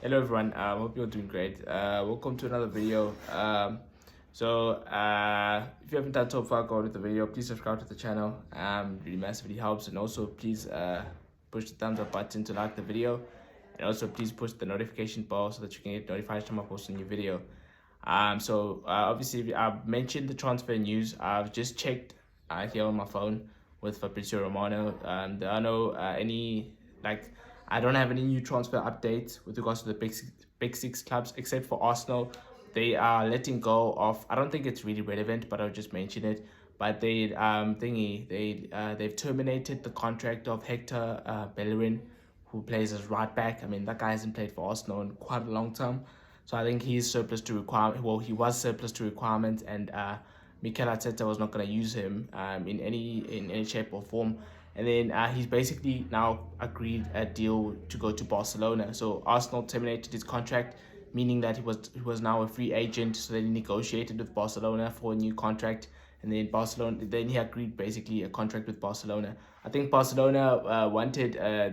Hello everyone, hope you're doing great. Welcome to another video. If you haven't done so far, go on with the video. Please subscribe to the channel. Really massively helps, and also please push the thumbs up button to like the video, and also please push the notification bell so that you can get notified when I post a new video. Obviously I've mentioned the transfer news. I've just checked here on my phone with Fabrizio Romano. There are no I don't have any new transfer updates with regards to the big six clubs except for Arsenal. They are letting go of. I don't think it's really relevant, but I'll just mention it. But they've terminated the contract of Hector Bellerin, who plays as right back. I mean, that guy hasn't played for Arsenal in quite a long time. So I think he's surplus to requirement. Well, he was surplus to requirement, and Mikel Arteta was not going to use him in any shape or form. And then he's basically now agreed a deal to go to Barcelona. So Arsenal terminated his contract, meaning that he was now a free agent. So then he negotiated with Barcelona for a new contract, and then he agreed basically a contract with Barcelona. I think Barcelona wanted a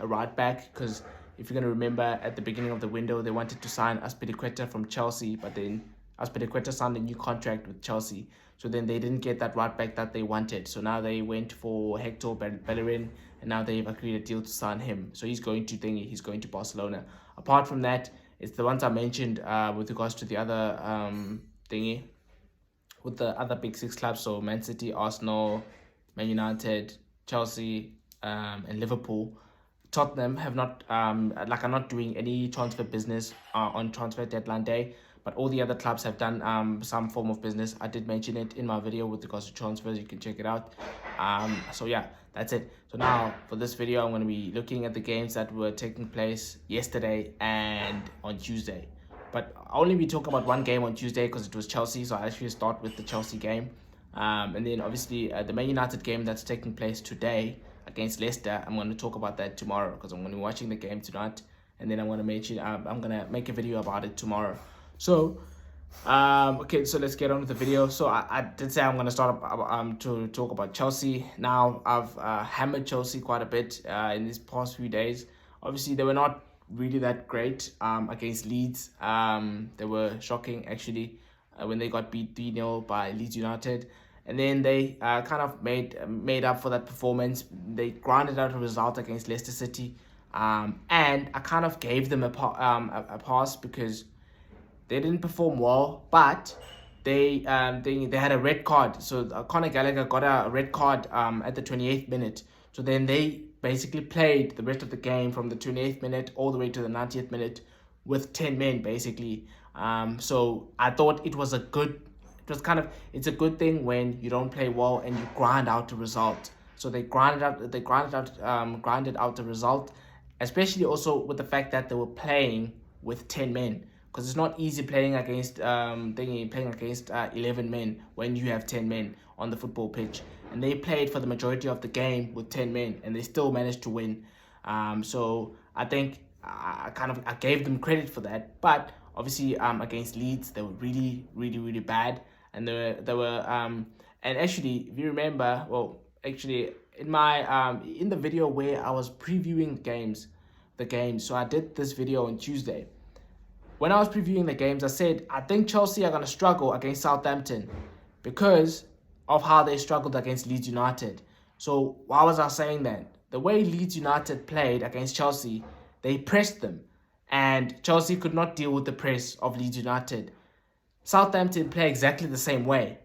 right back, because if you're going to remember, at the beginning of the window, they wanted to sign Azpilicueta from Chelsea, but then Azpilicueta signed a new contract with Chelsea. So then they didn't get that right back that they wanted. So now they went for Hector Bellerin, and now they've agreed a deal to sign him. So he's going to Barcelona. Apart from that, it's the ones I mentioned with regards to the other with the other big six clubs. So Man City, Arsenal, Man United, Chelsea, and Liverpool. Tottenham have not are not doing any transfer business on transfer deadline day, but all the other clubs have done some form of business. I did mention it in my video with regards to transfers. You can check it out. So yeah, that's it. So now for this video, I'm going to be looking at the games that were taking place yesterday and on Tuesday. But I'll only be talking about one game on Tuesday because it was Chelsea. So I actually start with the Chelsea game. And then obviously the Man United game that's taking place today against Leicester. I'm going to talk about that tomorrow because I'm going to be watching the game tonight, and then I'm going to make a video about it tomorrow. So okay, so let's get on with the video. So I did say I'm going to start to talk about Chelsea. Now I've hammered Chelsea quite a bit in these past few days. Obviously they were not really that great against Leeds. They were shocking actually when they got beat 3-0 by Leeds United. And then they kind of made up for that performance. They grinded out a result against Leicester City. And I kind of gave them a pass because they didn't perform well, but they had a red card. So Conor Gallagher got a red card at the 28th minute. So then they basically played the rest of the game from the 28th minute all the way to the 90th minute with 10 men basically. So I thought it's a good thing when you don't play well and you grind out the result. So they grinded out the result, especially also with the fact that they were playing with 10 men, because it's not easy playing against 11 men when you have 10 men on the football pitch. And they played for the majority of the game with 10 men, and they still managed to win. So I think I gave them credit for that. But obviously against Leeds, they were really, really, really bad. And and actually, if you remember, in my in the video where I was previewing the games, so I did this video on Tuesday. When I was previewing the games, I said I think Chelsea are going to struggle against Southampton because of how they struggled against Leeds United. So why was I saying that? The way Leeds United played against Chelsea, they pressed them, and Chelsea could not deal with the press of Leeds United. Southampton play exactly the same way.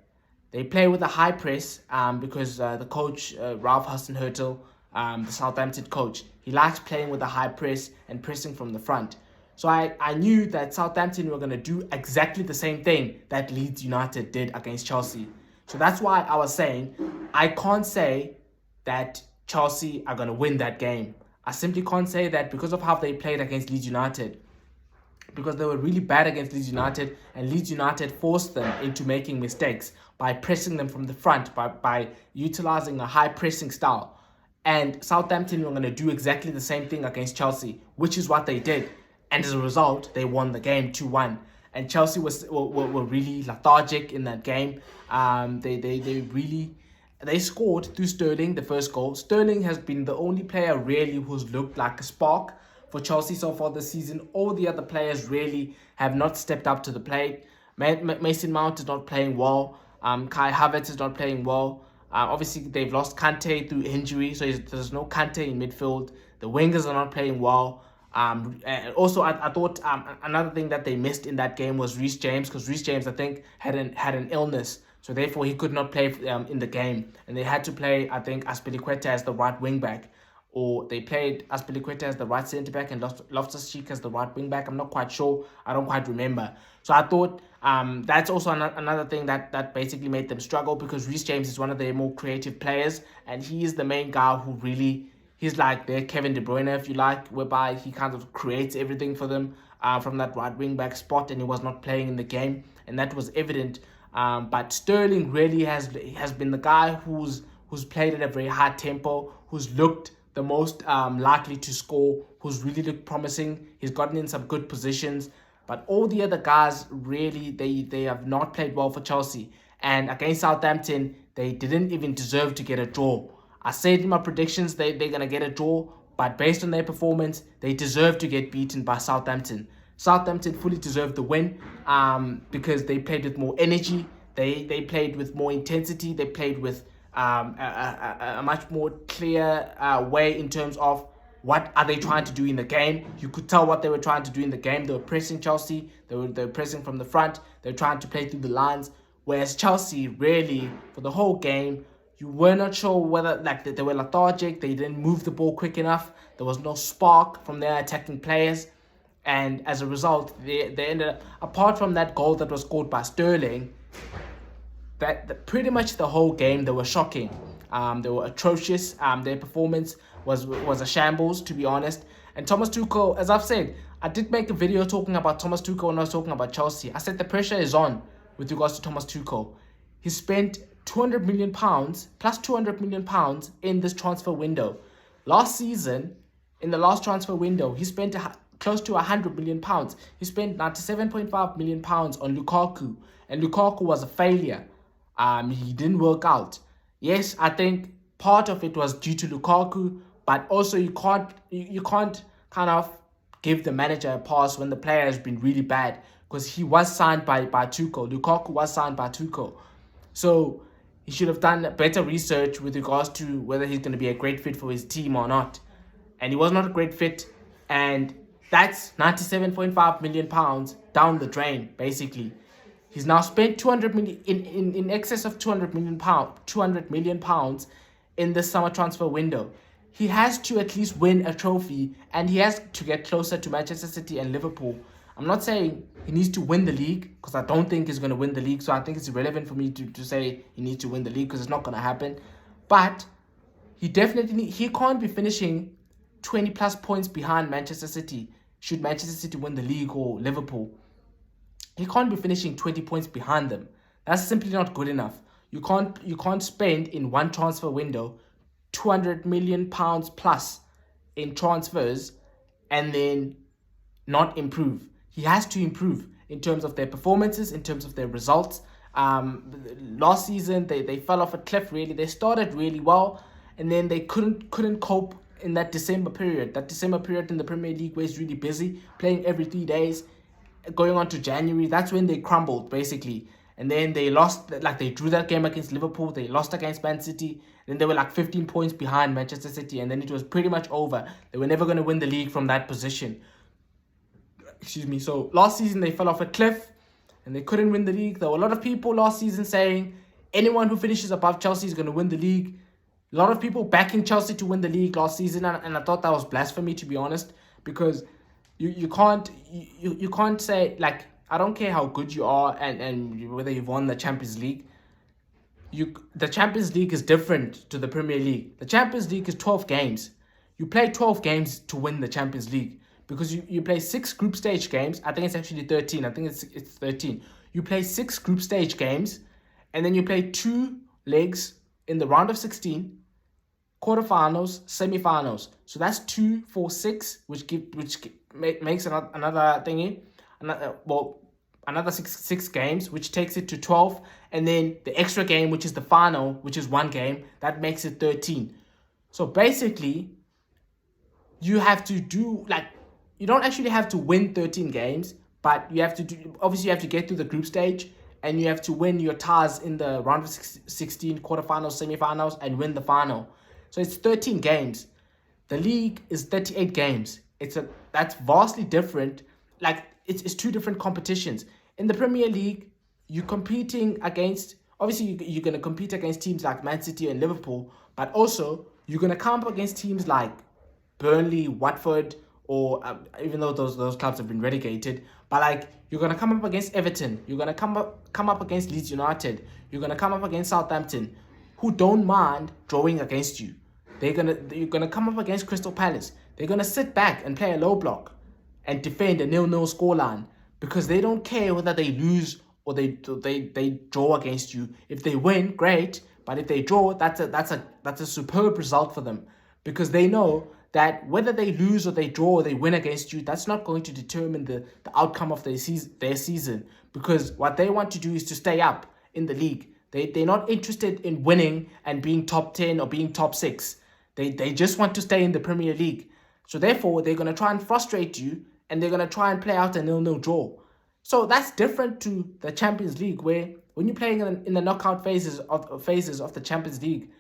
They play with a high press because the coach, Ralph Hasenhüttl, the Southampton coach, he likes playing with a high press and pressing from the front. So I knew that Southampton were going to do exactly the same thing that Leeds United did against Chelsea. So that's why I was saying I can't say that Chelsea are going to win that game. I simply can't say that because of how they played against Leeds United, because they were really bad against Leeds United, and Leeds United forced them into making mistakes by pressing them from the front, by utilizing a high pressing style. And Southampton were going to do exactly the same thing against Chelsea, which is what they did. And as a result, they won the game 2-1. And Chelsea were really lethargic in that game. They scored through Sterling, the first goal. Sterling has been the only player really who's looked like a spark for Chelsea so far this season. All the other players really have not stepped up to the plate. Mason Mount is not playing well. Kai Havertz is not playing well. Obviously, they've lost Kante through injury, so there's no Kante in midfield. The wingers are not playing well. And also, I thought another thing that they missed in that game was Reece James, because Reece James, I think, had an illness, so therefore he could not play in the game, and they had to play, I think, Azpilicueta as the right wing back, or they played Azpilicueta as the right centre back and Loftus-Cheek as the right wing back. I'm not quite sure. I don't quite remember. So I thought that's also another thing that basically made them struggle, because Reece James is one of their more creative players, and he is the main guy who really, he's like their Kevin De Bruyne, if you like, whereby he kind of creates everything for them from that right wing back spot, and he was not playing in the game, and that was evident. But Sterling really has been the guy who's played at a very high tempo, who's looked the most likely to score, who's really looked promising. He's gotten in some good positions, but all the other guys really, they have not played well for Chelsea. And against Southampton, they didn't even deserve to get a draw. I said in my predictions they're going to get a draw, but based on their performance, they deserve to get beaten by Southampton. Southampton fully deserved the win because they played with more energy, they played with more intensity, they played with a much more clear way in terms of what are they trying to do in the game. You could tell what they were trying to do in the game. They were pressing Chelsea, they were pressing from the front, they were trying to play through the lines, whereas Chelsea really, for the whole game, you were not sure whether, like, they were lethargic, they didn't move the ball quick enough, there was no spark from their attacking players, and as a result, they ended up, apart from that goal that was scored by Sterling, that pretty much the whole game, they were shocking. They were atrocious. Their performance was a shambles, to be honest. And Thomas Tuchel, as I've said, I did make a video talking about Thomas Tuchel when I was talking about Chelsea. I said the pressure is on with regards to Thomas Tuchel. He spent £200 million plus £200 million in this transfer window. Last season, in the last transfer window, he spent close to £100 million. He spent £97.5 million on Lukaku, and Lukaku was a failure. He didn't work out. Yes, I think part of it was due to Lukaku, but also you can't kind of give the manager a pass when the player has been really bad, because he was signed by Tuchel. Lukaku was signed by Tuchel. So he should have done better research with regards to whether he's going to be a great fit for his team or not. And he was not a great fit, and that's £97.5 million down the drain, basically. He's now spent 200 million in excess of 200 million pounds in this summer transfer window. He has to at least win a trophy, and he has to get closer to Manchester City and Liverpool. I'm not saying he needs to win the league, because I don't think he's going to win the league. So I think it's irrelevant for me to say he needs to win the league, because it's not going to happen. But he can't be finishing 20 plus points behind Manchester City should Manchester City win the league or Liverpool. He can't be finishing 20 points behind them. That's simply not good enough. You can't spend in one transfer window £200 million plus in transfers and then not improve. He has to improve in terms of their performances, in terms of their results. Last season they fell off a cliff, really. They started really well, and then they couldn't cope in that December period. That December period in the Premier League where it's really busy, playing every 3 days. Going on to January, that's when they crumbled, basically. And then they lost, like they drew that game against Liverpool, they lost against Man City, then they were like 15 points behind Manchester City, and then it was pretty much over. They were never going to win the league from that position. Excuse me. So last season they fell off a cliff and they couldn't win the league. There were a lot of people last season saying anyone who finishes above Chelsea is going to win the league. A lot of people backing Chelsea to win the league last season, and I thought that was blasphemy, to be honest, because you can't say, like, I don't care how good you are and whether you've won the Champions League. The Champions League is different to the Premier League. The Champions League is 12 games. You play 12 games to win the Champions League, because you play 6 group stage games. I think it's actually 13. I think it's 13. You play 6 group stage games, and then you play 2 legs in the round of 16, quarterfinals, semi-finals. So that's 2, 4, 6, which makes another thingy, another six games, which takes it to 12, and then the extra game, which is the final, which is 1 game, that makes it 13. So basically, you have to do, like, you don't actually have to win 13 games, but you have to do, obviously you have to get through the group stage, and you have to win your ties in the round of 16, quarterfinals, semifinals, and win the final. So it's 13 games. The league is 38 games. That's vastly different. Like it's two different competitions. In the Premier League, you're competing against, obviously you're going to compete against teams like Man City and Liverpool, but also you're going to come up against teams like Burnley, Watford, or even though those clubs have been relegated, but like you're gonna come up against Everton, you're gonna come up against Leeds United, you're gonna come up against Southampton, who don't mind drawing against you. You're gonna come up against Crystal Palace. They're gonna sit back and play a low block and defend a 0-0 scoreline because they don't care whether they lose or they draw against you. If they win, great, but if they draw, that's a superb result for them because they know that whether they lose or they draw or they win against you, that's not going to determine the outcome of their season because what they want to do is to stay up in the league. They're not interested in winning and being top 10 or being top 6. They just want to stay in the Premier League. So therefore, they're going to try and frustrate you and they're going to try and play out a 0-0 draw. So that's different to the Champions League where when you're playing in the knockout phases of the Champions League,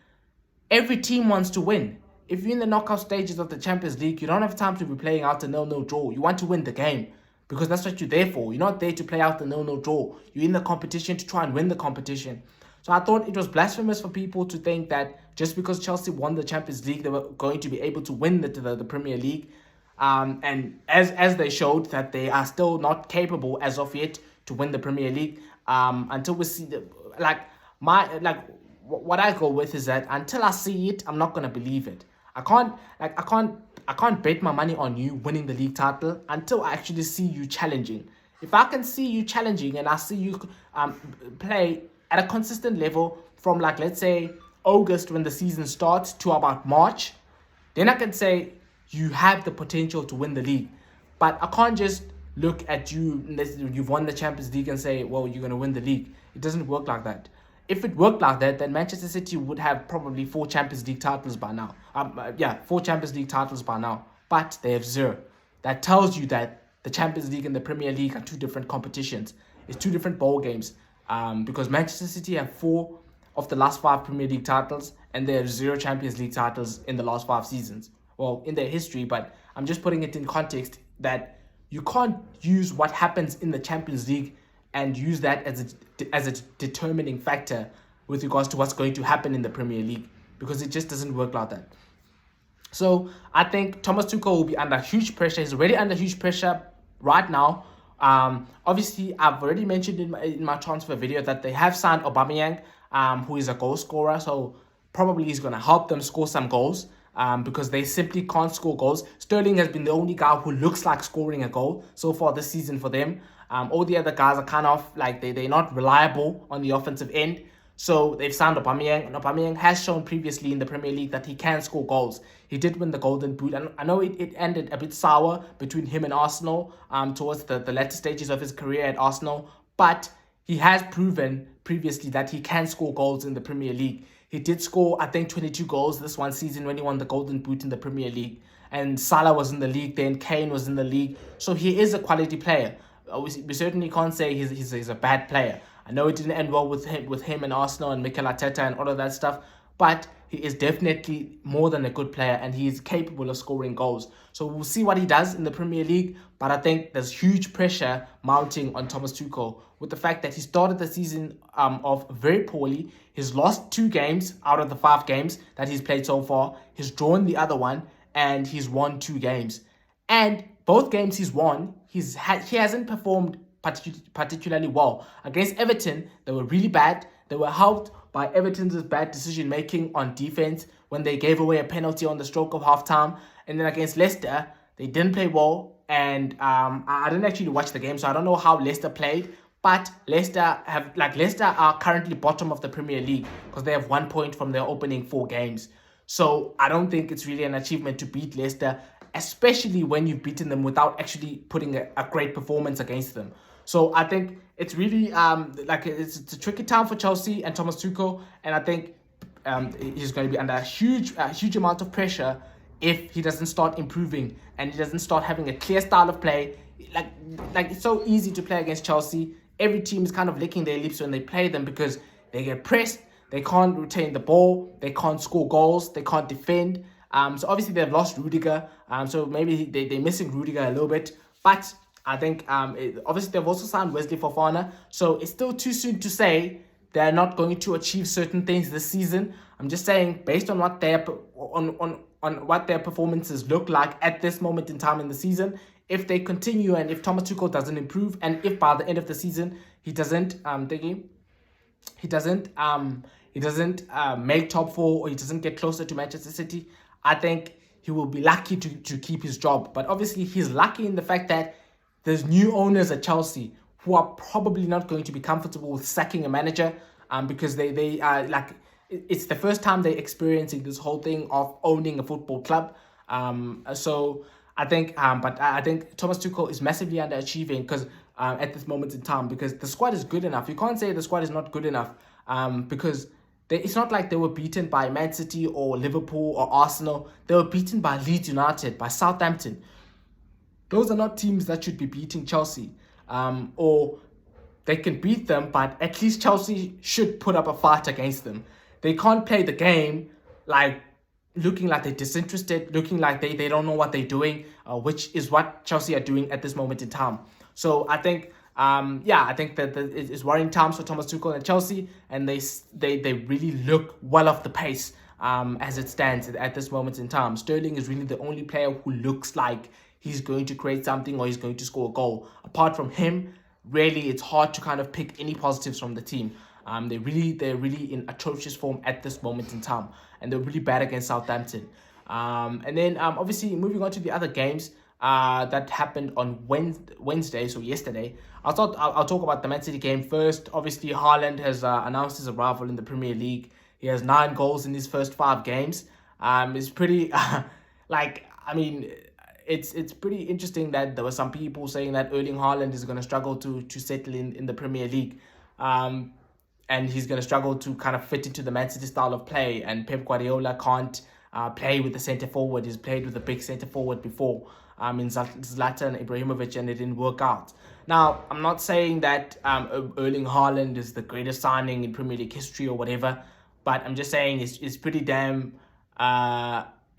every team wants to win. If you're in the knockout stages of the Champions League, you don't have time to be playing out a 0-0 draw. You want to win the game because that's what you're there for. You're not there to play out the 0-0 draw. You're in the competition to try and win the competition. So I thought it was blasphemous for people to think that just because Chelsea won the Champions League, they were going to be able to win the Premier League. And as they showed that they are still not capable as of yet to win the Premier League. Until we see what I go with is that until I see it, I'm not gonna believe it. I can't bet my money on you winning the league title until I actually see you challenging. If I can see you challenging and I see you play at a consistent level from let's say August when the season starts to about March, then I can say you have the potential to win the league. But I can't just look at you, you've won the Champions League and say, well, you're going to win the league. It doesn't work like that. If it worked like that, then Manchester City would have probably 4 Champions League titles by now. 4 Champions League titles by now. But they have 0. That tells you that the Champions League and the Premier League are 2 different competitions. It's 2 different ball games. Because Manchester City have 4 of the last 5 Premier League titles and they have 0 Champions League titles in the last 5 seasons. Well, in their history, but I'm just putting it in context that you can't use what happens in the Champions League and use that as a determining factor with regards to what's going to happen in the Premier League because it just doesn't work like that. So I think Thomas Tuchel will be under huge pressure. He's already under huge pressure right now. Obviously, I've already mentioned in my transfer video that they have signed Aubameyang, who is a goal scorer. So probably he's going to help them score some goals. Because they simply can't score goals. Sterling has been the only guy who looks like scoring a goal so far this season for them. All the other guys are kind of like they're not reliable on the offensive end. So they've signed Aubameyang, and Aubameyang has shown previously in the Premier League that he can score goals. He did win the Golden Boot, and I know it ended a bit sour between him and Arsenal towards the latter stages of his career at Arsenal, but he has proven previously that he can score goals in the Premier League. He did score, I think, 22 goals this one season when he won the Golden Boot in the Premier League. And Salah was in the league then, Kane was in the league. So he is a quality player. We certainly can't say he's a bad player. I know it didn't end well with him and Arsenal and Mikel Arteta and all of that stuff. But he is definitely more than a good player and he is capable of scoring goals. So we'll see what he does in the Premier League. But I think there's huge pressure mounting on Thomas Tuchel with the fact that he started the season off very poorly. He's lost 2 games out of the 5 games that he's played so far. He's drawn the other one and he's won 2 games. And both games he's won, he hasn't performed particularly well. Against Everton, they were really bad. They were helped by Everton's bad decision-making on defense when they gave away a penalty on the stroke of halftime. And then against Leicester, they didn't play well. And I didn't actually watch the game, so I don't know how Leicester played. But Leicester are currently bottom of the Premier League because they have 1 point from their opening 4 games. So I don't think it's really an achievement to beat Leicester, especially when you've beaten them without actually putting a great performance against them. So I think it's really it's a tricky time for Chelsea and Thomas Tuchel, and I think he's going to be under a huge amount of pressure if he doesn't start improving and he doesn't start having a clear style of play. Like, it's so easy to play against Chelsea. Every team is kind of licking their lips when they play them because they get pressed, they can't retain the ball, they can't score goals, they can't defend. So obviously they've lost Rudiger. So maybe they're missing Rudiger a little bit. But I think obviously they've also signed Wesley Fofana. So it's still too soon to say they're not going to achieve certain things this season. I'm just saying, based on what their what their performances look like at this moment in time in the season, if they continue and if Thomas Tuchel doesn't improve, and if by the end of the season he doesn't make top four, or he doesn't get closer to Manchester City, I think he will be lucky to keep his job. But obviously he's lucky in the fact that there's new owners at Chelsea who are probably not going to be comfortable with sacking a manager, because they are like, it's the first time they're experiencing this whole thing of owning a football club. So I think, but I think Thomas Tuchel is massively underachieving because at this moment in time, because the squad is good enough. You can't say the squad is not good enough, because it's not like they were beaten by Man City or Liverpool or Arsenal. They were beaten by Leeds United, by Southampton. Those are not teams that should be beating Chelsea. Or they can beat them, but at least Chelsea should put up a fight against them. They can't play the game like looking like they're disinterested, looking like they don't know what they're doing, which is what Chelsea are doing at this moment in time. So I think, I think that it's worrying times for Thomas Tuchel and Chelsea, and they really look well off the pace as it stands at this moment in time. Sterling is really the only player who looks like he's going to create something or he's going to score a goal. Apart from him, really, it's hard to kind of pick any positives from the team. They're really in atrocious form at this moment in time, and they're really bad against Southampton. And then obviously moving on to the other games that happened on Wednesday, so yesterday. I'll talk about the Man City game first. Obviously, Haaland has announced his arrival in the Premier League. He has 9 goals in his first 5 games. It's pretty It's pretty interesting that there were some people saying that Erling Haaland is going to struggle to settle in the Premier League. And he's going to struggle to kind of fit into the Man City style of play. And Pep Guardiola can't play with the centre forward. He's played with a big centre forward before in Zlatan Ibrahimovic, and it didn't work out. Now, I'm not saying that Erling Haaland is the greatest signing in Premier League history or whatever, but I'm just saying it's pretty damn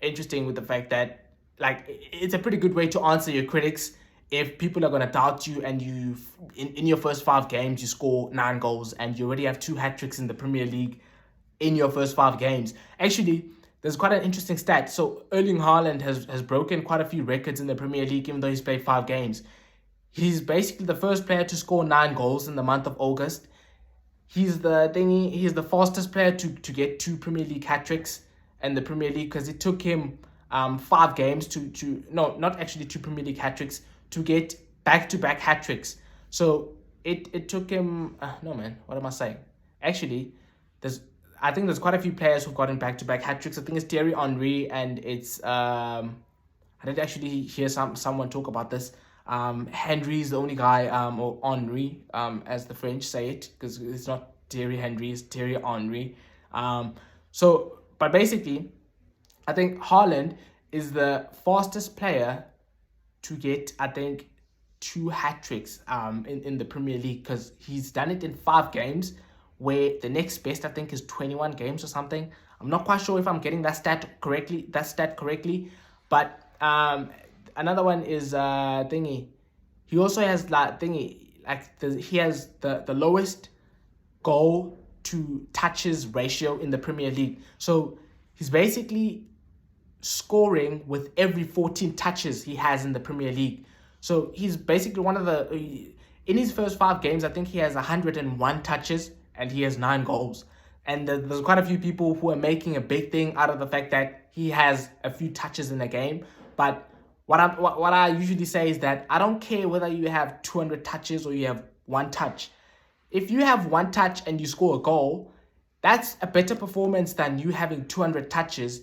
interesting with the fact that, like, it's a pretty good way to answer your critics. If people are going to doubt you and you, in your first 5 games, you score 9 goals and you already have 2 hat-tricks in the Premier League in your first 5 games. Actually, there's quite an interesting stat. So Erling Haaland has broken quite a few records in the Premier League, even though he's played 5 games. He's basically the first player to score 9 goals in the month of August. He's the fastest player to get 2 Premier League hat-tricks in the Premier League, because it took him 5 games not actually 2 Premier League hat-tricks, to get back-to-back hat-tricks. So it took him... what am I saying? Actually, I think there's quite a few players who've gotten back-to-back hat-tricks. I think it's Thierry Henry, and it's... I did actually hear someone talk about this. Henry's the only guy, or Henry, as the French say it, because it's not Thierry Henry, it's Thierry Henry. But basically, I think Haaland is the fastest player to get, I think, 2 hat-tricks in the Premier League, because he's done it in 5 games, where the next best, I think, is 21 games or something. I'm not quite sure if I'm getting that stat correctly, but another one is he also has he has the lowest goal to touches ratio in the Premier League. So he's basically scoring with every 14 touches he has in the Premier League. So he's basically one of the... In his first 5 games, I think he has 101 touches and he has 9 goals. And there's quite a few people who are making a big thing out of the fact that he has a few touches in a game. But what I usually say is that I don't care whether you have 200 touches or you have 1 touch. If you have 1 touch and you score a goal, that's a better performance than you having 200 touches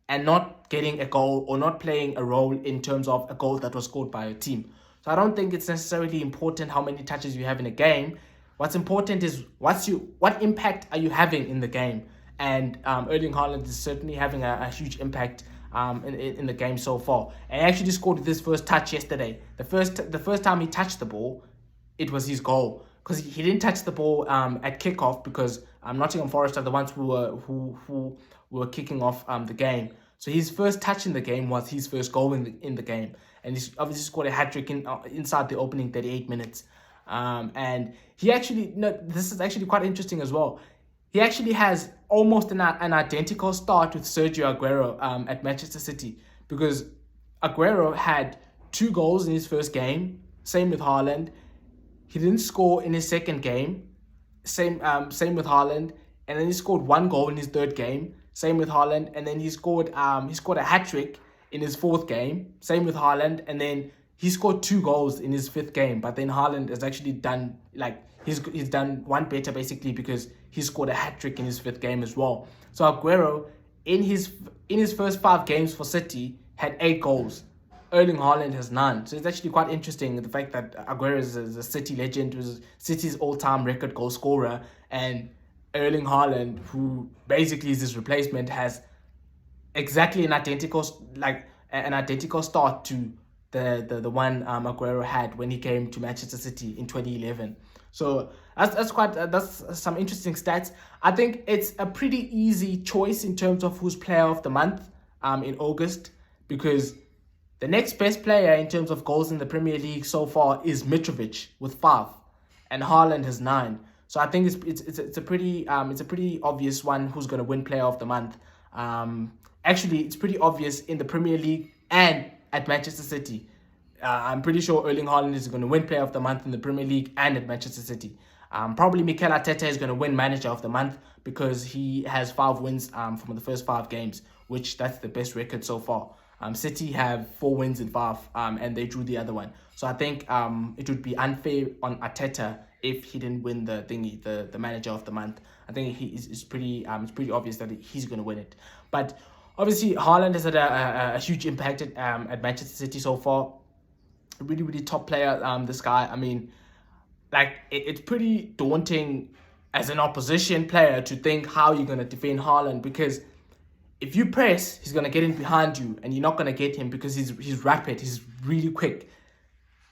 and not getting a goal or not playing a role in terms of a goal that was scored by a team. So I don't think it's necessarily important how many touches you have in a game. What's important is what impact are you having in the game. And Erling Haaland is certainly having a huge impact in the game so far. And he actually scored with his first touch yesterday. The first time he touched the ball, it was his goal, because he didn't touch the ball at kickoff, because Nottingham Forest are the ones who were kicking off the game. So his first touch in the game was his first goal in the game, and he's obviously scored a hat trick inside the opening 38 minutes. And he actually, this is actually quite interesting as well. He actually has almost an identical start with Sergio Aguero at Manchester City, because Aguero had 2 goals in his first game. Same with Haaland. He didn't score in his second game. Same with Haaland. And then he scored 1 goal in his third game. Same with Haaland. And then he scored a hat trick in his 4th game. Same with Haaland. And then he scored 2 goals in his 5th game. But then Haaland has actually done he's done one better, basically, because he scored a hat trick in his 5th game as well. So Aguero in his first 5 games for City had 8 goals. Erling Haaland has none. So it's actually quite interesting, the fact that Aguero is a City legend, was City's all-time record goal scorer, and Erling Haaland, who basically is his replacement, has exactly an identical start to the one Aguero had when he came to Manchester City in 2011. So that's some interesting stats. I think it's a pretty easy choice in terms of who's player of the month in August, because the next best player in terms of goals in the Premier League so far is Mitrovic with 5, and Haaland has 9. So I think it's a pretty obvious one who's going to win player of the month. Actually, it's pretty obvious in the Premier League and at Manchester City. I'm pretty sure Erling Haaland is going to win player of the month in the Premier League and at Manchester City. Probably Mikel Arteta is going to win manager of the month, because he has 5 wins from the first 5 games, which that's the best record so far. City have 4 wins in 5, and they drew the other one. So I think it would be unfair on Arteta if he didn't win the manager of the month. I think it's pretty obvious that he's going to win it. But obviously, Haaland has had a huge impact at Manchester City so far. Really, really top player, this guy. I mean, it's pretty daunting as an opposition player to think how you're going to defend Haaland, because if you press, he's going to get in behind you, and you're not going to get him because he's rapid, he's really quick.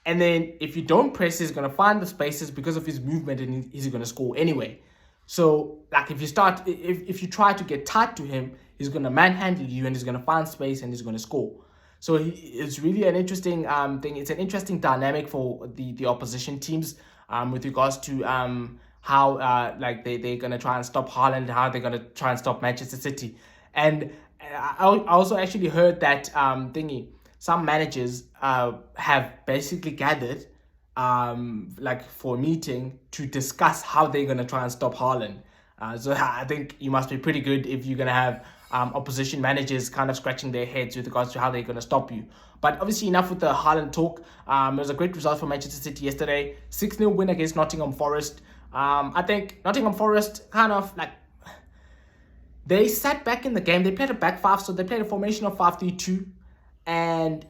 And then if you don't press, he's going to find the spaces because of his movement, and he's going to score anyway. So, if you try to get tight to him, he's going to manhandle you, and he's going to find space, and he's going to score. So it's really an interesting thing. It's an interesting dynamic for the opposition teams with regards to how they're going to try and stop Haaland, and how they're going to try and stop Manchester City. And I also actually heard that some managers have basically gathered for a meeting to discuss how they're going to try and stop Haaland. So I think you must be pretty good if you're going to have opposition managers kind of scratching their heads with regards to how they're going to stop you. But obviously, enough with the Haaland talk. It was a great result for Manchester City yesterday. 6-0 win against Nottingham Forest. I think Nottingham Forest they sat back in the game. They played a back 5, so they played a formation of 5-3-2. And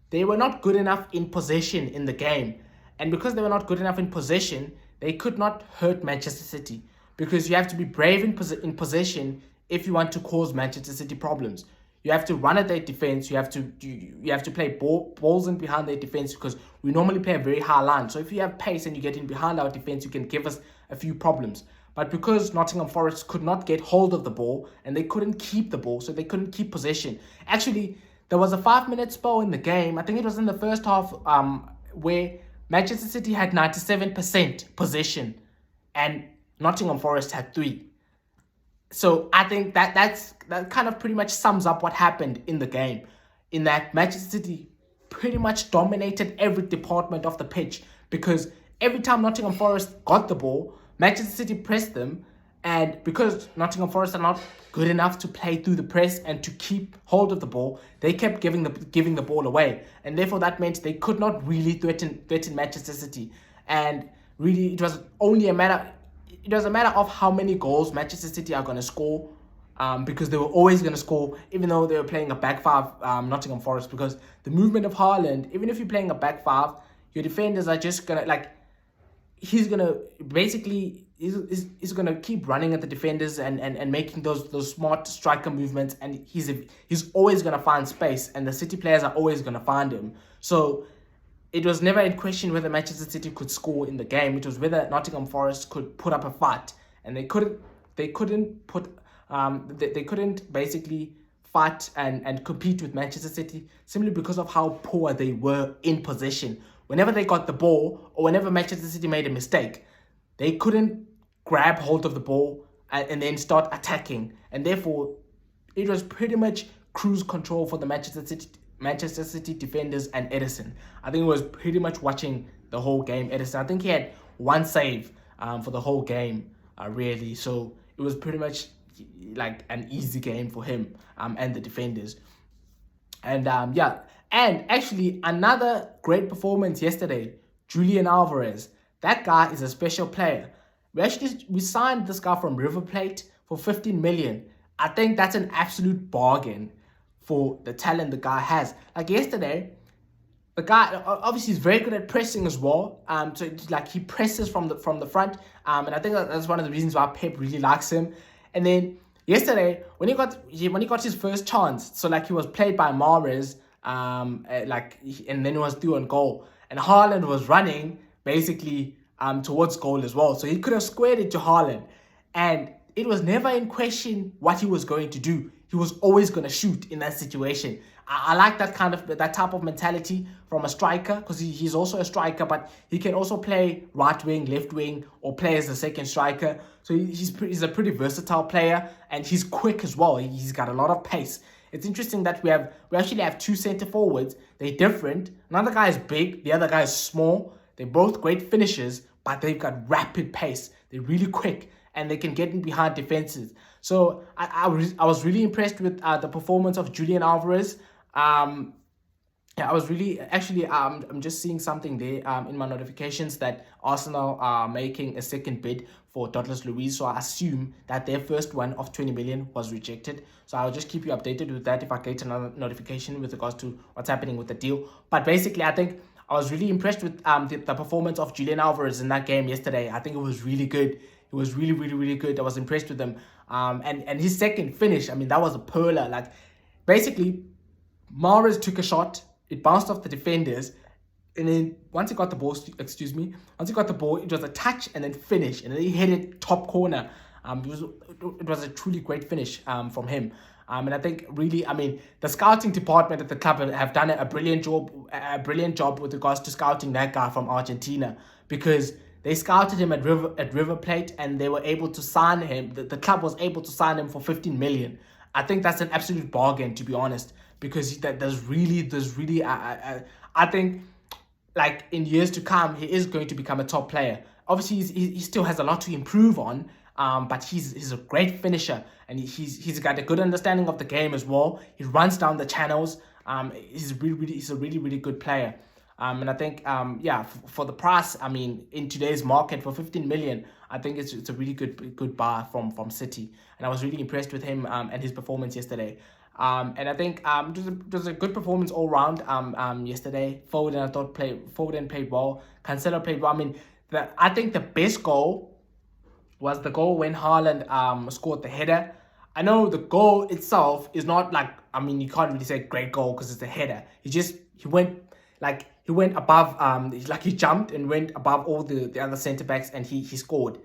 they were not good enough in possession in the game. And because they were not good enough in possession, they could not hurt Manchester City. Because you have to be brave in possession if you want to cause Manchester City problems. You have to run at their defense. You have to play balls in behind their defense, because we normally play a very high line. So if you have pace and you get in behind our defense, you can give us a few problems. But because Nottingham Forest could not get hold of the ball, and they couldn't keep the ball, so they couldn't keep possession. Actually, there was a 5-minute spell in the game. I think it was in the first half where Manchester City had 97% possession, and Nottingham Forest had 3. So I think that kind of pretty much sums up what happened in the game, in that Manchester City pretty much dominated every department of the pitch, because every time Nottingham Forest got the ball, Manchester City pressed them, and because Nottingham Forest are not good enough to play through the press and to keep hold of the ball, they kept giving the ball away, and therefore that meant they could not really threaten Manchester City. And really, it was a matter of how many goals Manchester City are going to score, because they were always going to score, even though they were playing a back 5, Nottingham Forest, because the movement of Haaland, even if you're playing a back 5, your defenders are just going to, he's gonna basically he's gonna keep running at the defenders and making those smart striker movements, and he's always gonna find space, and the City players are always gonna find him. So it was never in question whether Manchester City could score in the game. It was whether Nottingham Forest could put up a fight, and they couldn't basically fight and compete with Manchester City simply because of how poor they were in possession. Whenever they got the ball, or whenever Manchester City made a mistake, they couldn't grab hold of the ball and then start attacking, and therefore it was pretty much cruise control for the Manchester City defenders and Edison. I think it was pretty much watching the whole game. Edison, I think he had one save for the whole game, really. So it was pretty much like an easy game for him and the defenders. And yeah, and actually another great performance yesterday, Julian Alvarez. That guy is a special player. We signed this guy from River Plate for 15 million. I think that's an absolute bargain for the talent the guy has. Like yesterday, the guy obviously is very good at pressing as well. So it's like he presses from the front. And I think that's one of the reasons why Pep really likes him. And then yesterday, when he got his first chance, so like he was played by Mahrez, and then he was through on goal, and Haaland was running basically towards goal as well. So he could have squared it to Haaland, and it was never in question what he was going to do. He was always going to shoot in that situation. I like that type of mentality from a striker, because he's also a striker, but he can also play right wing, left wing, or play as a second striker. So he's a pretty versatile player, and he's quick as well. He's got a lot of pace. It's interesting that we actually have two center forwards. They're different. Another guy is big, the other guy is small. They're both great finishers, but they've got rapid pace. They're really quick, and they can get in behind defenses. So I was really impressed with the performance of Julian Alvarez. Yeah, I was really actually I'm just seeing something there in my notifications that Arsenal are making a second bid for Douglas Luiz. So I assume that their first one of 20 million was rejected. So I'll just keep you updated with that if I get another notification with regards to what's happening with the deal. But basically, I think I was really impressed with the performance of Julian Alvarez in that game yesterday. I think it was really good. It was really, really, really good. I was impressed with him. And his second finish, I mean, that was a perler. Like, basically, Mahrez took a shot. It bounced off the defenders. And then once he got the ball, it was a touch and then finish. And then he hit it top corner. It was a truly great finish from him. And I think really, I mean, the scouting department at the club have done a brilliant job with regards to scouting that guy from Argentina, because they scouted him at River Plate, and they were able to sign him. The club was able to sign him for 15 million. I think that's an absolute bargain, to be honest, because there's really I think, like, in years to come, he is going to become a top player. Obviously, he still has a lot to improve on, but he's a great finisher, and he's got a good understanding of the game as well. He runs down the channels. He's a really good player. And I think, for the price, I mean, in today's market for 15 million, I think it's a really good buy from City. And I was really impressed with him and his performance yesterday. And I think it was a good performance all round yesterday. Foden played well. Cancelo played well. I mean, I think the best goal was the goal when Haaland scored the header. I know the goal itself is not like, I mean, you can't really say great goal because it's a header. He went above, he jumped and went above all the other centre backs, and he scored.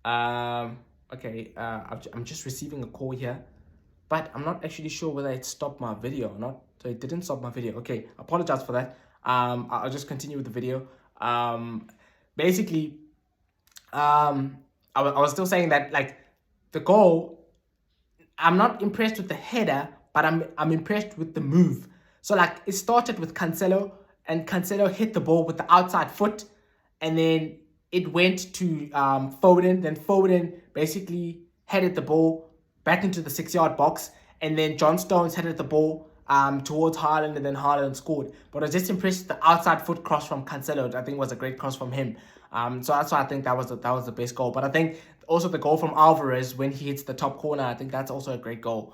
Okay, I'm just receiving a call here, but I'm not actually sure whether it stopped my video or not. So it didn't stop my video. Okay, apologize for that. I'll just continue with the video. Basically, I was still saying that, like, the goal, I'm not impressed with the header, but I'm impressed with the move. So, like, it started with Cancelo, and Cancelo hit the ball with the outside foot, and then it went to Foden. Then Foden basically headed the ball back into the 6-yard box, and then John Stones headed the ball towards Haaland, and then Haaland scored. But I was just impressed with the outside foot cross from Cancelo. I think was a great cross from him. So that's why I think that was the best goal. But I think also the goal from Alvarez when he hits the top corner, I think that's also a great goal.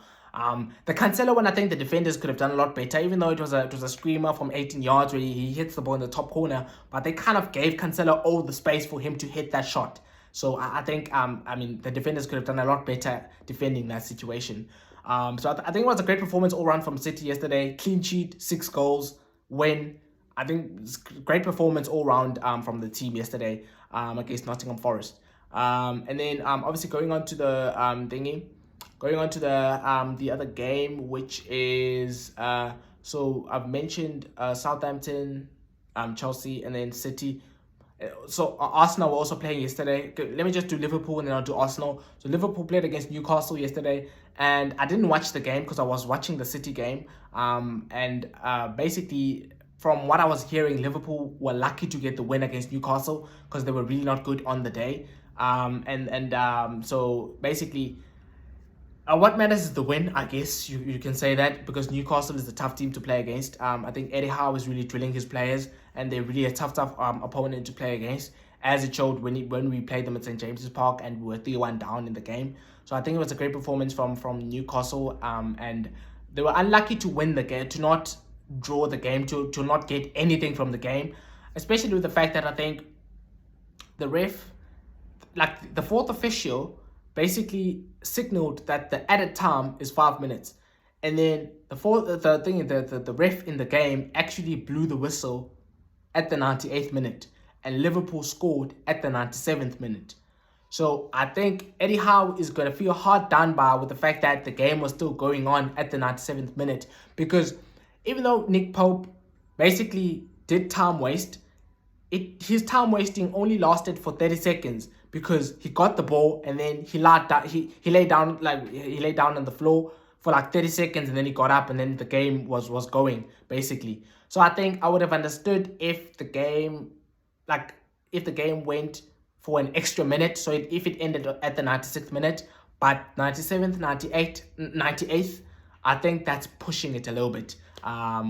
The Cancelo one, I think the defenders could have done a lot better, even though it was a screamer from 18 yards where he hits the ball in the top corner. But they kind of gave Cancelo all the space for him to hit that shot. So I think the defenders could have done a lot better defending that situation. So I think it was a great performance all round from City yesterday. Clean sheet, 6 goals, win. I think it's great performance all round from the team yesterday against Nottingham Forest. And then obviously going on to the the other game, which is so I've mentioned Southampton, Chelsea, and then City. So Arsenal were also playing yesterday. Let me just do Liverpool and then I'll do Arsenal. So Liverpool played against Newcastle yesterday, and I didn't watch the game because I was watching the City game. And basically, from what I was hearing, Liverpool were lucky to get the win against Newcastle because they were really not good on the day. So basically, what matters is the win, I guess you can say that, because Newcastle is a tough team to play against. I think Eddie Howe is really drilling his players, and they're really a tough opponent to play against, as it showed when we played them at St James's Park and we were 3-1 down in the game. So I think it was a great performance from Newcastle, and they were unlucky to win the game, to not draw the game, to not get anything from the game, especially with the fact that I think the ref, like the fourth official, basically signaled that the added time is 5 minutes, and then the ref in the game actually blew the whistle at the 98th minute, and Liverpool scored at the 97th minute. So I think Eddie Howe is going to feel hard done by with the fact that the game was still going on at the 97th minute, because even though Nick Pope basically did time waste, his time wasting only lasted for 30 seconds because he got the ball and then he laid down on the floor for like 30 seconds and then he got up and then the game was going basically. So I think I would have understood if the game went for an extra minute, so if it ended at the 96th minute, but 97th, 98th, I think that's pushing it a little bit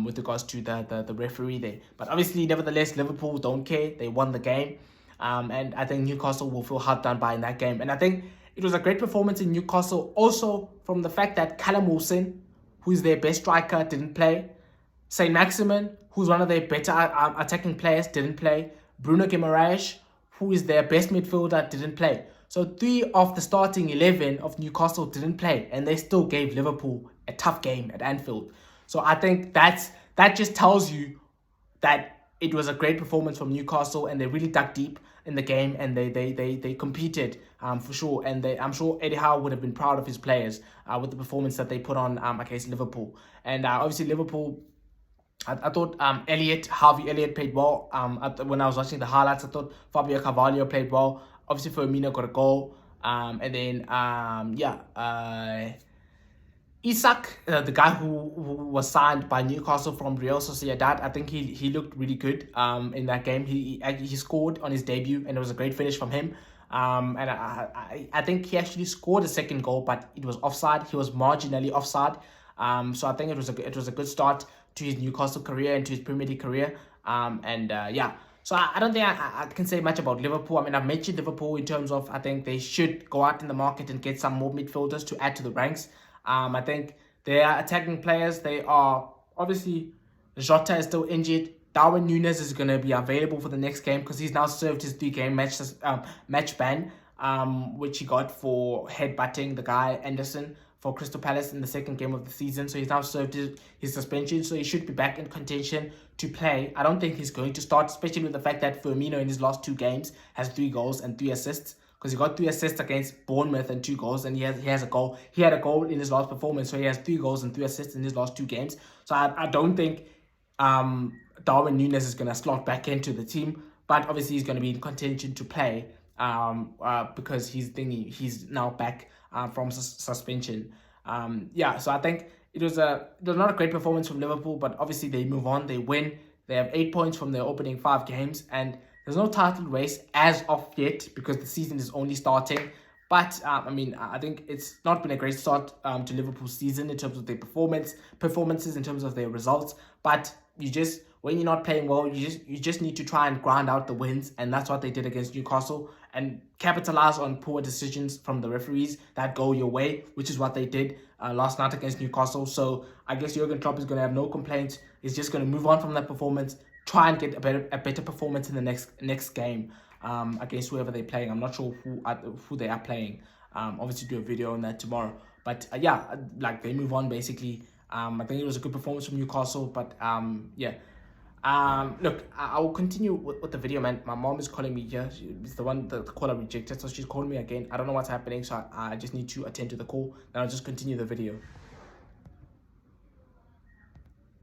with regards to the referee there. But obviously, nevertheless, Liverpool don't care. They won the game. And I think Newcastle will feel hard done by in that game. And I think it was a great performance in Newcastle also from the fact that Callum Wilson, who is their best striker, didn't play. Saint Maximin, who's one of their better attacking players, didn't play. Bruno Guimaraes, who is their best midfielder, didn't play. So 3 of the starting 11 of Newcastle didn't play, and they still gave Liverpool a tough game at Anfield. So I think that just tells you that it was a great performance from Newcastle, and they really dug deep in the game, and they competed for sure. And I'm sure Eddie Howe would have been proud of his players with the performance that they put on against Liverpool. And obviously Liverpool, I thought Harvey Elliott played well. When I was watching the highlights, I thought Fabio Carvalho played well. Obviously Firmino got a goal. And then Isak, the guy who was signed by Newcastle from Real Sociedad, I think he looked really good in that game. He scored on his debut, and it was a great finish from him. And I think he actually scored a second goal, but it was offside. He was marginally offside. So I think it was a good start to his Newcastle career and to his Premier League career. So I don't think I can say much about Liverpool. I mean, I've mentioned Liverpool in terms of I think they should go out in the market and get some more midfielders to add to the ranks. I think they are attacking players. They are obviously, Jota is still injured. Darwin Núñez is going to be available for the next game because he's now served his 3-game match ban, which he got for headbutting the guy Anderson for Crystal Palace in the second game of the season. So he's now served his suspension, so he should be back in contention to play. I don't think he's going to start, especially with the fact that Firmino in his last 2 games has 3 goals and 3 assists, because he got 3 assists against Bournemouth and 2 goals, and he has a goal. He had a goal in his last performance, so he has 3 goals and 3 assists in his last 2 games. So I don't think Darwin Núñez is going to slot back into the team, but obviously he's going to be in contention to play because he's now back from suspension. So I think it was not a great performance from Liverpool, but obviously they move on, they win. They have 8 points from their opening 5 games, and there's no title race as of yet because the season is only starting. But I think it's not been a great start to Liverpool's season in terms of their performances, in terms of their results. But when you're not playing well, you just need to try and grind out the wins, and that's what they did against Newcastle, and capitalize on poor decisions from the referees that go your way, which is what they did last night against Newcastle. So I guess Jurgen Klopp is going to have no complaints. He's just going to move on from that performance, try and get a better performance in the next game against whoever they're playing. I'm not sure who they are playing. Obviously do a video on that tomorrow. But yeah, like they move on basically. I think it was a good performance from Newcastle, but yeah. Look, I will continue with the video, man. My mom is calling me here. She's the call I rejected, so she's calling me again. I don't know what's happening, so I just need to attend to the call. Then I'll just continue the video.